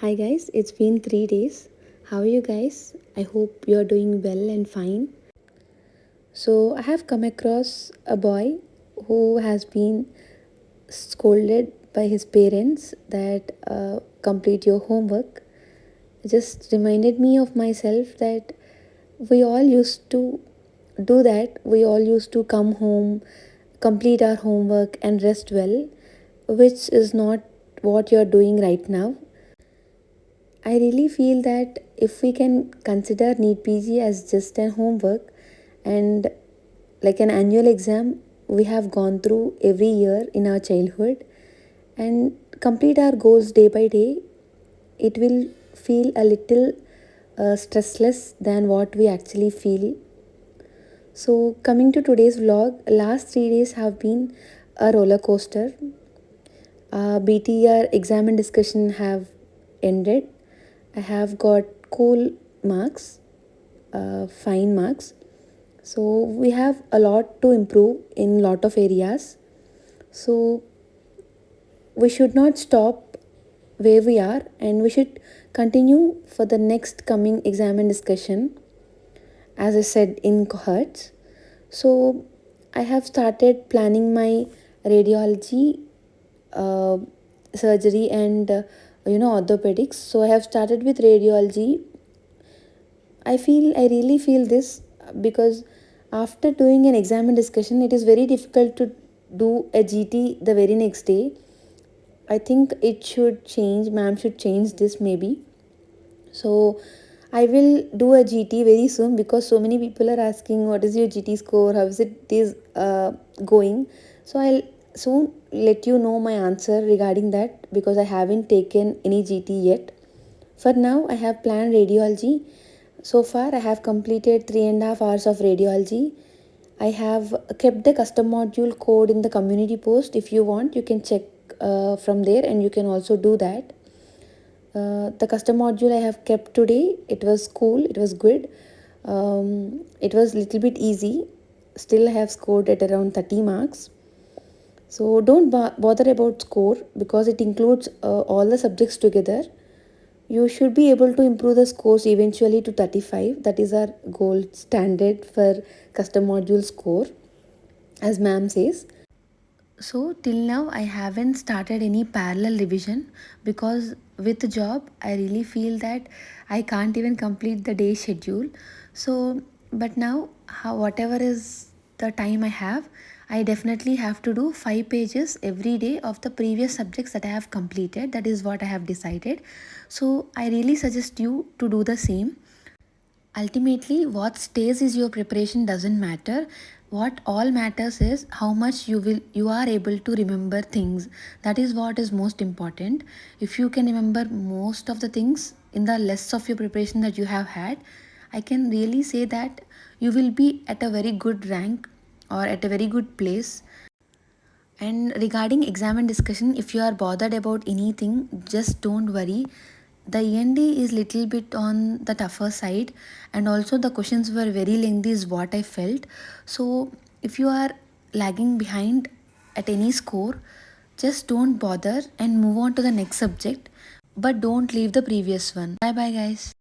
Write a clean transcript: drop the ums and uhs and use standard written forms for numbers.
Hi guys, it's been 3 days. How are you guys? I hope you're doing well and fine. So, I have come across a boy who has been scolded by his parents that complete your homework. It just reminded me of myself that we all used to do that. We all used to come home, complete our homework, and rest well, which is not what you're doing right now. I really feel that if we can consider NEET PG as just an homework and like an annual exam we have gone through every year in our childhood and complete our goals day by day, it will feel a little stressless than what we actually feel. So, coming to today's vlog, last 3 days have been a roller coaster. BTR exam and discussion have ended. I have got cool marks, fine marks. So we have a lot to improve in lot of areas. So we should not stop where we are and we should continue for the next coming exam and discussion, as I said in cohorts. So I have started planning my radiology, uh, surgery, and orthopedics. So I have started with radiology. I really feel this because after doing an exam and discussion, it is very difficult to do a GT the very next day. I think it should change, ma'am should change this maybe. So I will do a GT very soon because so many people are asking what is your GT score, how is it is going. So I'll soon let you know my answer regarding that because I haven't taken any GT yet. For now, I have planned radiology. So far, I have completed 3.5 hours of radiology. I have kept the custom module code in the community post. If you want, you can check from there and you can also do that. The custom module I have kept today, it was cool, it was good. It was little bit easy. Still, I have scored at around 30 marks. So don't bother about score because it includes all the subjects together. You should be able to improve the scores eventually to 35. That is our gold standard for custom module score, as ma'am says. So till now I haven't started any parallel revision because with the job I really feel that I can't even complete the day schedule. So but now whatever is the time I have, I definitely have to do 5 pages every day of the previous subjects that I have completed. That is what I have decided. So I really suggest you to do the same. Ultimately, what stays is your preparation doesn't matter. What all matters is how much you are able to remember things. That is what is most important. If you can remember most of the things in the less of your preparation that you have had, I can really say that you will be at a very good rank or at a very good place. And regarding exam and discussion, if you are bothered about anything, just don't worry. The END is little bit on the tougher side, and also the questions were very lengthy is what I felt. So if you are lagging behind at any score, just don't bother and move on to the next subject, but don't leave the previous one. Bye bye guys.